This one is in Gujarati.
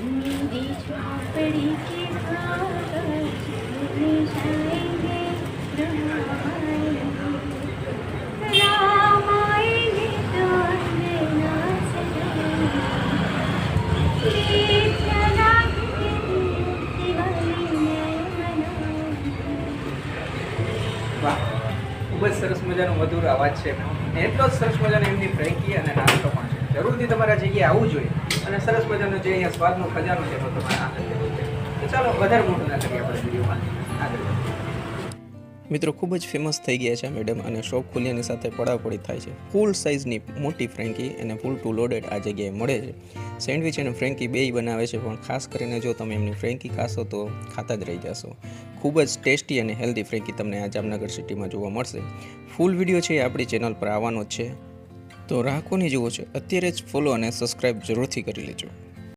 मेरी झोपड़ी के कागज उड़ जाएंगे, राम आएंगे तो अंगना सजाएंगे, गीत लगा के दिवाली मैं मनाऊंगी। વાહ, ખૂબ જ સરસ મજાનો મધુર અવાજ છે ને એટલો જ સરસ મજાનો એમની ફ્રેન્કી અને નાસ્તો પણ છે. જરૂરથી તમારા જગ્યાએ આવવું જોઈએ અને સરસ મજાનો જે અહીંયા સ્વાદનો ખજાનો છે એનો તમારે આનંદ લેવો છે. તો ચાલો વધારે મોટું ના કરીએ આપણે વિડીયોમાં આગળ વધીએ. મિત્રો ખૂબ જ ફેમસ થઈ ગયા છે મેડમ અને શોપ ખુલ્યાની સાથે પડાપડી થાય છે. ફૂલ સાઇઝની મોટી ફ્રેન્કી અને ફૂલ ટુ લોડેડ આ જગ્યાએ મળે છે. સેન્ડવિચ અને ફ્રેન્કી બેય બનાવે છે, પણ ખાસ કરીને જો તમે એમની ફ્રેન્કી ખાશો તો ખાતા જ રહી જશો. ખૂબ જ ટેસ્ટી અને હેલ્ધી ફ્રેન્કી તમને આ જામનગર સિટીમાં જોવા મળશે. ફૂલ વિડીયો છે એ આપણી ચેનલ પર આવવાનો જ છે, તો રાહ કોની જુઓ છે અત્યારે જ ફોલો અને સબસ્ક્રાઈબ જરૂરથી કરી લેજો.